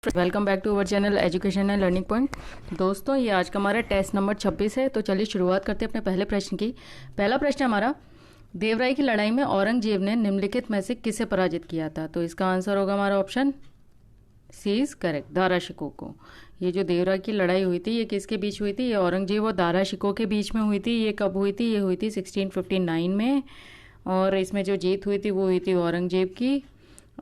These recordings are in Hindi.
Welcome back to our channel education and learning point. दोस्तों, ये आज का हमारा टेस्ट नंबर 26 है। तो चलिए शुरुआत करते हैं अपने पहले प्रश्न की। पहला प्रश्न हमारा, देवराई की लड़ाई में औरंगजेब ने निम्नलिखित में से किसे पराजित किया था? तो इसका आंसर होगा हमारा option C is correct, Dara Shikoh को। ये जो देवराई की लड़ाई हुई थी, ये किसके बीच हुई थी? ये औरंगजेब और दारा शिकोह के बीच में हुई थी। ये कब हुई थी? ये हुई थी 1659 में। और इसमें जो जीत हुई थी वो हुई थी औरंगजेब की।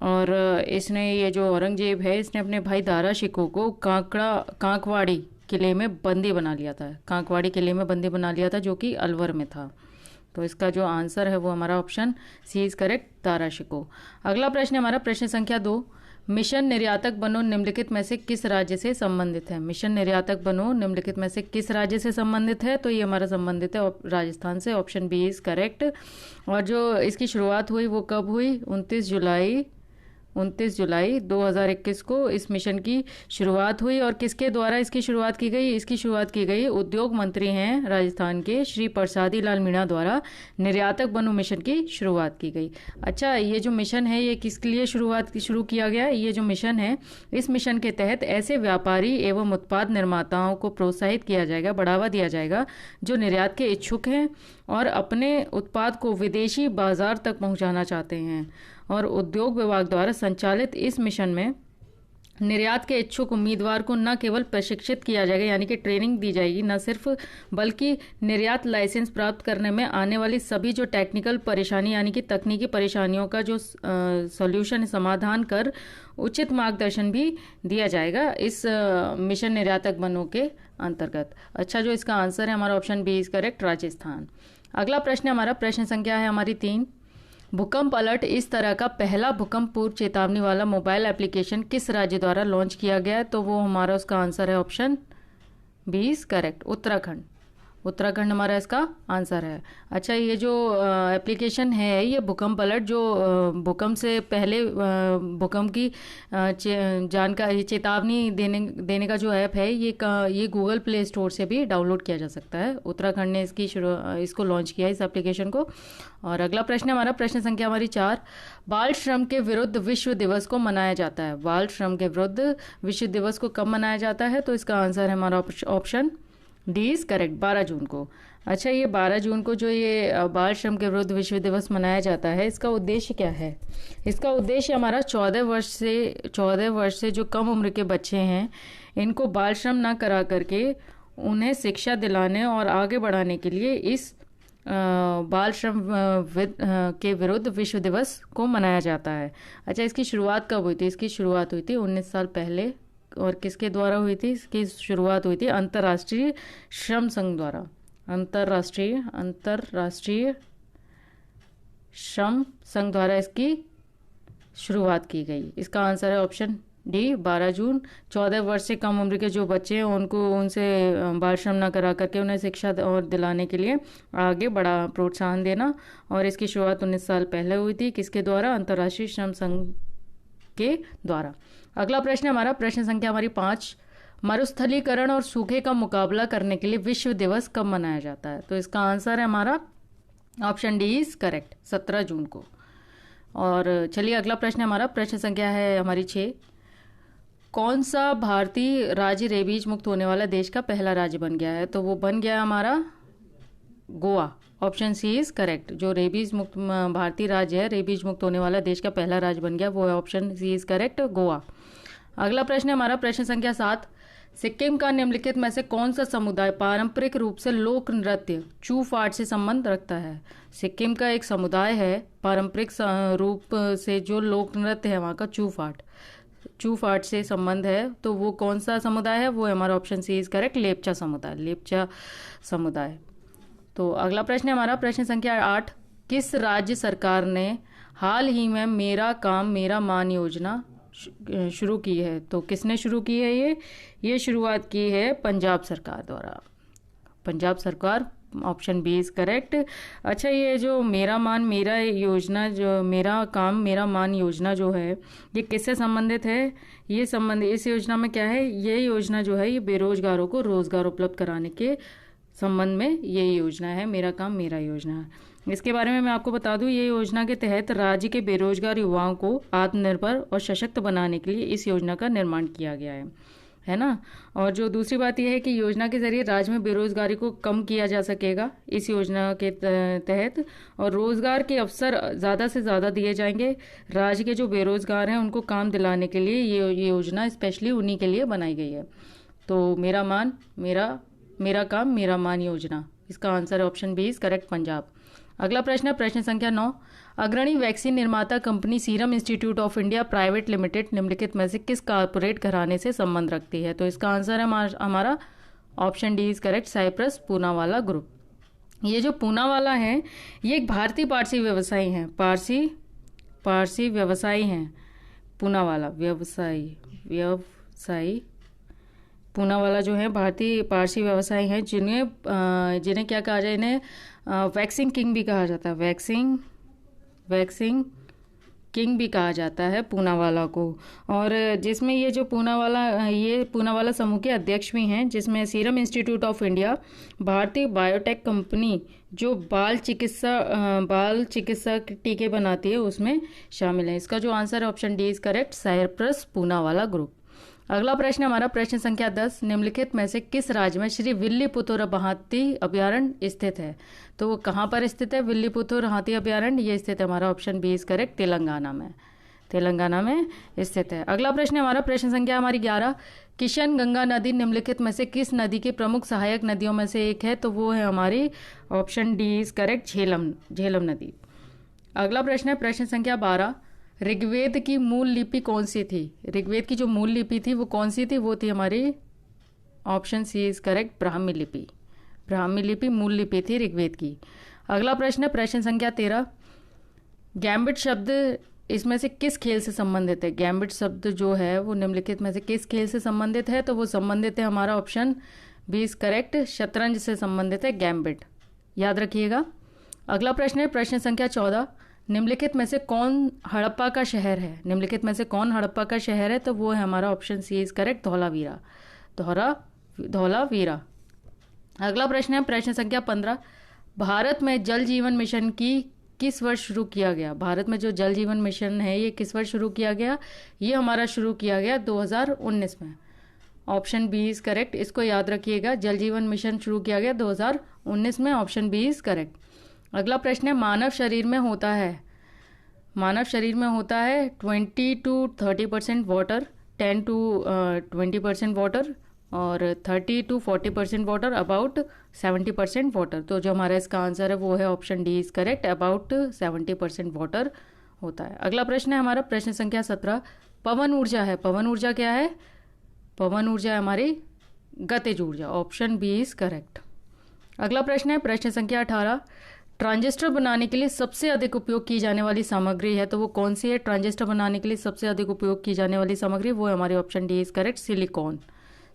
और इसने, ये जो औरंगजेब है, इसने अपने भाई दारा शिकोह को कांकवाड़ी किले में बंदी बना लिया था। कांकवाड़ी किले में बंदी बना लिया था, जो कि अलवर में था। तो इसका जो आंसर है वो हमारा option C is correct, Dara Shikoh. अगला प्रश्न है हमारा प्रश्न संख्या 2। मिशन निर्यातक बनो निम्नलिखित में से किस राज्य से संबंधित है? मिशन निर्यातक बनो निम्नलिखित में से किस राज्य से संबंधित है? तो ये हमारा संबंधित है राजस्थान से। Option B is correct. और जो इसकी शुरुआत हुई वो कब हुई? 29 जुलाई 2021 को इस मिशन की शुरुआत हुई। और किसके द्वारा इसकी शुरुआत की गई? इसकी शुरुआत की गई उद्योग मंत्री हैं राजस्थान के श्री प्रसादी लाल मीणा द्वारा निर्यातक बनो मिशन की शुरुआत की गई। अच्छा, ये जो मिशन है ये किसके लिए शुरू किया गया? ये जो मिशन है, इस मिशन के तहत ऐसे व्यापारी एवं उत्पाद निर्माताओं को प्रोत्साहित किया जाएगा, बढ़ावा दिया जाएगा, जो निर्यात के इच्छुक हैं और अपने उत्पाद को विदेशी बाजार तक पहुंचाना चाहते हैं। और उद्योग विभाग द्वारा संचालित इस मिशन में निर्यात के इच्छुक उम्मीदवार को न केवल प्रशिक्षित किया जाएगा, यानी कि ट्रेनिंग दी जाएगी, न सिर्फ, बल्कि निर्यात लाइसेंस प्राप्त करने में आने वाली सभी जो टेक्निकल परेशानी, यानी कि तकनीकी परेशानियों का जो सॉल्यूशन समाधान कर उचित मार्गदर्शन भी दिया जाएगा इस मिशन निर्यातक बनो के अंतर्गत। अच्छा, जो इसका आंसर है हमारा option B is correct, Rajasthan. अगला प्रश्न हमारा प्रश्न संख्या है हमारी 3। भूकंप अलर्ट इस तरह का पहला भूकंप पूर्व चेतावनी वाला मोबाइल एप्लीकेशन किस राज्य द्वारा लॉन्च किया गया है? तो वो हमारा उसका आंसर है option B is correct, Uttarakhand. Uttarakhand हमारा इसका आंसर है। अच्छा, ये जो एप्लीकेशन है, ये भूकंप अलर्ट, जो भूकंप से पहले भूकंप की जानकारी, चेतावनी देने का जो ऐप है, ये गूगल प्ले स्टोर से भी डाउनलोड किया जा सकता है। उत्तराखंड ने इसको लॉन्च किया है, इस एप्लीकेशन को। और अगला प्रश्न हमारा प्रश्न संख्या हमारी 4। बाल श्रम के विरुद्ध विश्व दिवस को मनाया जाता है। बाल श्रम के विरुद्ध विश्व दिवस को कब मनाया जाता है? तो इसका आंसर है हमारा ऑप्शन डी इज करेक्ट, 12 जून को। अच्छा, ये 12 जून को जो ये बाल श्रम के विरुद्ध विश्व दिवस मनाया जाता है, इसका उद्देश्य क्या है? इसका उद्देश्य हमारा 14 वर्ष से जो कम उम्र के बच्चे हैं, इनको बाल श्रम ना करा करके उन्हें शिक्षा दिलाने और आगे बढ़ाने के लिए इस बाल श्रम के विरुद्ध विश्व दिवस को मनाया जाता है। अच्छा, इसकी शुरुआत कब हुई थी? इसकी शुरुआत हुई थी 19 साल पहले। और किसके द्वारा हुई थी? इसकी शुरुआत हुई थी अंतर्राष्ट्रीय श्रम संघ द्वारा। अंतर्राष्ट्रीय श्रम संघ द्वारा इसकी शुरुआत की गई। इसका आंसर है ऑप्शन डी, 12 जून। 14 वर्ष से कम उम्र के जो बच्चे हैं, उनसे बाल श्रम न करा करके उन्हें शिक्षा और दिलाने के लिए आगे बड़ा प्रोत्साहन देना। और इसकी शुरुआत 19 साल पहले हुई थी। किसके द्वारा? अंतर्राष्ट्रीय श्रम संघ के द्वारा। अगला प्रश्न हमारा प्रश्न संख्या हमारी 5। मरुस्थलीकरण और सूखे का मुकाबला करने के लिए विश्व दिवस कब मनाया जाता है? तो इसका आंसर है हमारा ऑप्शन डी इज करेक्ट, 17 जून को। और चलिए अगला प्रश्न हमारा प्रश्न संख्या है हमारी 6। कौन सा भारतीय राज्य रेबीज मुक्त होने वाला देश का पहला राज्य बन गया है? तो वो बन गया हमारा Goa. Option C is correct. जो रेबीज मुक्त भारतीय राज्य है, रेबीज मुक्त होने वाला देश का पहला राज्य बन गया, वो है option C is correct, Goa. अगला प्रश्न है हमारा प्रश्न संख्या 7। सिक्किम का निम्नलिखित में से कौन सा समुदाय पारंपरिक रूप से लोक नृत्य चू फाट से संबंध रखता है? सिक्किम का एक समुदाय है, पारंपरिक रूप से जो लोक नृत्य है वहाँ का चू फाट से संबंध है। तो वो कौन सा समुदाय है? वो है हमारा option C is correct, Lepcha समुदाय। तो अगला प्रश्न है हमारा प्रश्न संख्या 8। किस राज्य सरकार ने हाल ही में मेरा काम मेरा मान योजना शुरू की है? तो किसने शुरू की है? ये शुरुआत की है पंजाब सरकार द्वारा। पंजाब सरकार, ऑप्शन बी इज करेक्ट। अच्छा, ये जो मेरा काम मेरा मान योजना जो है, ये किससे संबंधित है? इस योजना में क्या है? ये योजना जो है, ये बेरोजगारों को रोजगार उपलब्ध कराने के संबंध में ये योजना है, मेरा काम मेरा योजना है। इसके बारे में मैं आपको बता दूं, ये योजना के तहत राज्य के बेरोजगार युवाओं को आत्मनिर्भर और सशक्त बनाने के लिए इस योजना का निर्माण किया गया है ना। और जो दूसरी बात यह है कि योजना के जरिए राज्य में बेरोजगारी को कम किया जा सकेगा इस योजना के तहत, और रोजगार के अवसर ज़्यादा से ज़्यादा दिए जाएंगे। राज्य के जो बेरोजगार हैं उनको काम दिलाने के लिए ये योजना स्पेशली उन्हीं के लिए बनाई गई है। तो मेरा काम मेरा मान योजना, इसका आंसर है option B is correct, Punjab. अगला प्रश्न है प्रश्न संख्या 9। अग्रणी वैक्सीन निर्माता company Serum Institute of India Private Limited निम्नलिखित में से किस कॉर्पोरेट घराने से संबंध रखती है? तो इसका आंसर है हमारा option D is correct, Cyprus Poonawalla group. ये जो पूनावाला है ये एक भारतीय पारसी व्यवसायी हैं, पारसी व्यवसायी हैं। पूनावाला व्यवसायी पूनावाला जो है भारतीय पारसी व्यवसायी हैं, जिन्हें क्या कहा जाए, इन्हें वैक्सिंग किंग भी कहा जाता है, वैक्सिंग किंग भी कहा जाता है पूनावाला को। और जिसमें ये पूनावाला समूह के अध्यक्ष भी हैं, जिसमें सीरम इंस्टीट्यूट ऑफ इंडिया, भारतीय बायोटेक कंपनी जो बाल चिकित्सा टीके बनाती है उसमें शामिल है। इसका जो आंसर है option D is correct, Cyprus Poonawalla group. अगला प्रश्न हमारा प्रश्न संख्या 10। निम्नलिखित में से किस राज्य में श्री विल्लीपुतुर हाथी अभ्यारण्य स्थित है? तो वो कहाँ पर स्थित है विल्लीपुतुर हाथी अभ्यारण्य? ये स्थित है हमारा option B is correct, Telangana में स्थित है। अगला प्रश्न हमारा प्रश्न संख्या हमारी 11। किशन गंगा नदी निम्नलिखित में से किस नदी की प्रमुख सहायक नदियों में से एक है? तो वो है हमारी option D is correct, Jhelum नदी। अगला प्रश्न है प्रश्न संख्या 12। ऋग्वेद की मूल लिपि कौन सी थी? ऋग्वेद की जो मूल लिपि थी वो कौन सी थी? वो थी हमारी option C is correct, Brahmi लिपि मूल लिपि थी ऋग्वेद की। अगला प्रश्न है प्रश्न संख्या 13। गैम्बिट शब्द इसमें से किस खेल से संबंधित है? गैम्बिट शब्द जो है वो निम्नलिखित में से किस खेल से संबंधित है? तो वो संबंधित है हमारा ऑप्शन बी इज करेक्ट, शतरंज से संबंधित है गैम्बिट, याद रखिएगा। अगला प्रश्न है प्रश्न संख्या 14। निम्नलिखित में से कौन हड़प्पा का शहर है? तो वो है हमारा option C is correct, Dholavira. अगला प्रश्न है प्रश्न संख्या 15। भारत में जल जीवन मिशन की किस वर्ष शुरू किया गया? भारत में जो जल जीवन मिशन है ये किस वर्ष शुरू किया गया? ये हमारा शुरू किया गया 2019 में, ऑप्शन बी इज करेक्ट, इसको याद रखिएगा। जल जीवन मिशन शुरू किया गया 2019 में, ऑप्शन बी इज करेक्ट। अगला प्रश्न है मानव शरीर में होता है 20 to 30% वाटर, 10 to 20% वाटर और 30 to 40% वाटर, अबाउट 70% वाटर। तो जो हमारा इसका आंसर है वो है option D is correct, about 70% water होता है। अगला प्रश्न है हमारा प्रश्न संख्या 17। पवन ऊर्जा क्या है? पवन ऊर्जा है हमारी गतिज ऊर्जा, ऑप्शन बी इज करेक्ट। अगला प्रश्न है प्रश्न संख्या 18। ट्रांजिस्टर बनाने के लिए सबसे अधिक उपयोग की जाने वाली सामग्री है, तो वो कौन सी है? ट्रांजिस्टर बनाने के लिए सबसे अधिक उपयोग की जाने वाली सामग्री वो है हमारी option D is correct,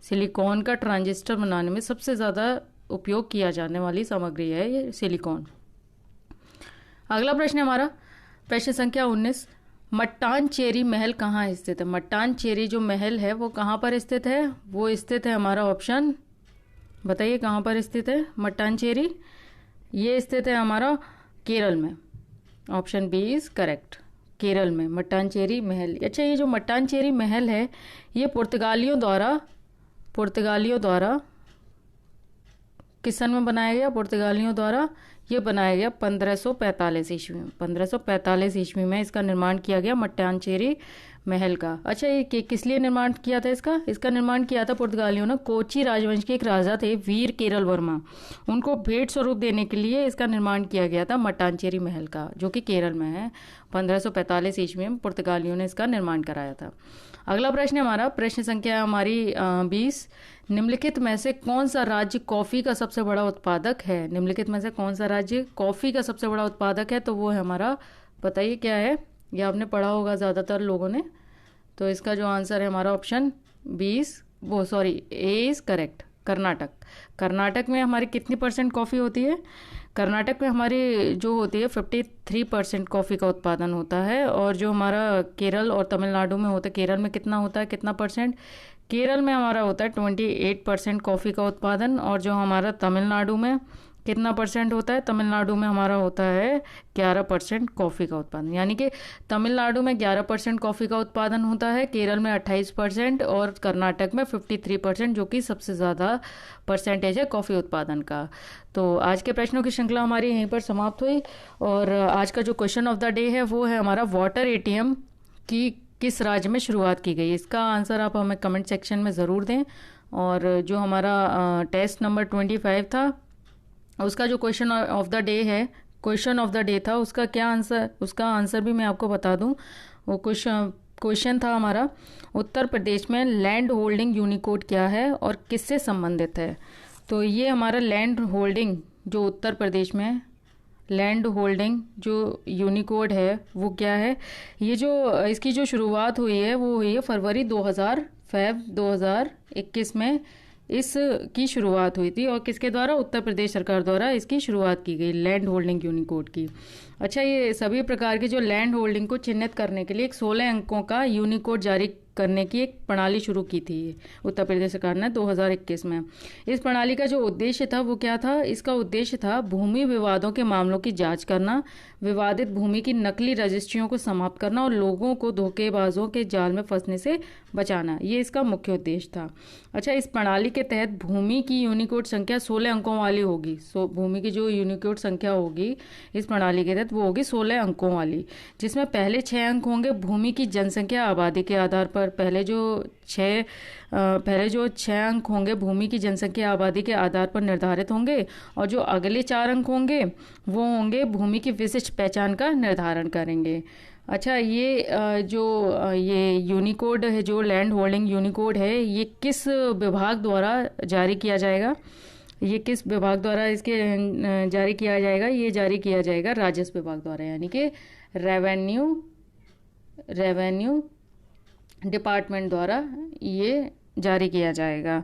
silicon का ट्रांजिस्टर बनाने में सबसे ज़्यादा उपयोग किया जाने वाली सामग्री है ये सिलिकॉन। अगला प्रश्न हमारा प्रश्न संख्या 19। मट्टानचेरी महल कहाँ स्थित है? मट्टानचेरी जो महल है वो कहाँ पर स्थित है? वो स्थित है हमारा ऑप्शन, बताइए कहाँ पर स्थित है मट्टानचेरी? ये स्थित है हमारा केरल में, option B is correct, Kerala में मट्टानचेरी महल। अच्छा, ये जो मट्टानचेरी महल है ये पुर्तगालियों द्वारा किस सन में बनाया गया? पुर्तगालियों द्वारा ये बनाया गया 1545 ईस्वी में। 1545 ईस्वी में इसका निर्माण किया गया मट्टानचेरी महल का। अच्छा, ये किस लिए निर्माण किया था इसका निर्माण किया था पुर्तगालियों ने। कोची राजवंश के एक राजा थे वीर केरल वर्मा, उनको भेंट स्वरूप देने के लिए इसका निर्माण किया गया था मट्टानचेरी महल का, जो कि केरल में है। 1545 ईस्वी में पुर्तगालियों ने इसका निर्माण कराया था। अगला प्रश्न हमारा प्रश्न संख्या हमारी 20। निम्नलिखित में से कौन सा राज्य कॉफी का सबसे बड़ा उत्पादक है? निम्नलिखित में से कौन सा राज्य कॉफी का सबसे बड़ा उत्पादक है? तो वो है हमारा, बताइए क्या है? ये आपने पढ़ा होगा ज़्यादातर लोगों ने। तो इसका जो आंसर है हमारा option A is correct, Karnataka में हमारी कितनी % कॉफ़ी होती है? कर्नाटक में हमारी जो होती है 53% कॉफ़ी का उत्पादन होता है। और जो हमारा केरल और तमिलनाडु में होता है, केरल में कितना होता है, कितना %? केरल में हमारा होता है 28% कॉफ़ी का उत्पादन, और जो हमारा तमिलनाडु में कितना परसेंट होता है? तमिलनाडु में हमारा होता है 11% कॉफ़ी का उत्पादन, यानी कि तमिलनाडु में 11% कॉफ़ी का उत्पादन होता है, केरल में 28% और कर्नाटक में 53%, जो कि सबसे ज़्यादा परसेंटेज है कॉफ़ी उत्पादन का। तो आज के प्रश्नों की श्रृंखला हमारी यहीं पर समाप्त हुई। और आज का जो क्वेश्चन ऑफ द डे है वो है हमारा, वाटर एटीएम की किस राज्य में शुरुआत की गई? इसका आंसर आप हमें कमेंट सेक्शन में ज़रूर दें। और जो हमारा टेस्ट नंबर 25 था, उसका जो क्वेश्चन ऑफ द डे है, क्वेश्चन ऑफ द डे था, उसका क्या आंसर, उसका आंसर भी मैं आपको बता दूं। वो क्वेश्चन था हमारा, उत्तर प्रदेश में लैंड होल्डिंग यूनिकोड क्या है और किससे संबंधित है? तो ये हमारा लैंड होल्डिंग जो उत्तर प्रदेश में लैंड होल्डिंग जो यूनिकोड है वो क्या है? ये जो इसकी जो शुरुआत हुई है वो हुई है फरवरी 2021 में इस की शुरुआत हुई थी। और किसके द्वारा? उत्तर प्रदेश सरकार द्वारा इसकी शुरुआत की गई, लैंड होल्डिंग यूनिकोड की। अच्छा, ये सभी प्रकार के जो लैंड होल्डिंग को चिन्हित करने के लिए एक 16 अंकों का यूनिकोड जारी करने की एक प्रणाली शुरू की थी उत्तर प्रदेश सरकार ने 2021 में। इस प्रणाली का जो उद्देश्य था वो क्या था? इसका उद्देश्य था भूमि विवादों के मामलों की जांच करना, विवादित भूमि की नकली रजिस्ट्रियों को समाप्त करना और लोगों को धोखेबाजों के जाल में फंसने से बचाना। ये इसका मुख्य उद्देश्य था। अच्छा, इस प्रणाली के तहत भूमि की यूनिकोड संख्या 16 अंकों वाली होगी। भूमि की जो यूनिकोड संख्या होगी इस प्रणाली के तहत वो होगी 16 अंकों वाली, जिसमें पहले 6 अंक होंगे भूमि की जनसंख्या आबादी के आधार पर। पहले जो 6 अंक होंगे भूमि की जनसंख्या आबादी के आधार पर निर्धारित होंगे, और जो अगले 4 अंक होंगे वो होंगे भूमि की विशिष्ट पहचान का निर्धारण करेंगे। अच्छा, ये यूनिकोड है, जो लैंड होल्डिंग यूनिकोड है, ये किस विभाग द्वारा जारी किया जाएगा? ये किस विभाग द्वारा इसके जारी किया जाएगा? ये जारी किया जाएगा राजस्व विभाग द्वारा, यानी कि रेवेन्यू डिपार्टमेंट द्वारा ये जारी किया जाएगा।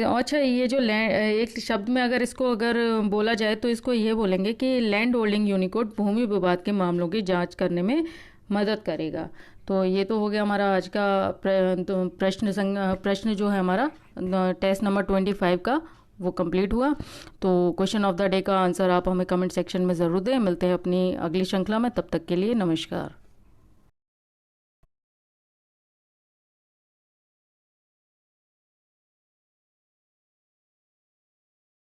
अच्छा, ये जो एक शब्द में अगर इसको बोला जाए तो इसको ये बोलेंगे कि लैंड होल्डिंग यूनिकोड भूमि विवाद के मामलों की जांच करने में मदद करेगा। तो ये तो हो गया हमारा आज का प्रश्न जो है हमारा टेस्ट नंबर 25 का, वो कंप्लीट हुआ। तो क्वेश्चन ऑफ द डे का आंसर आप हमें कमेंट सेक्शन में ज़रूर दें। मिलते हैं अपनी अगली श्रृंखला में, तब तक के लिए नमस्कार।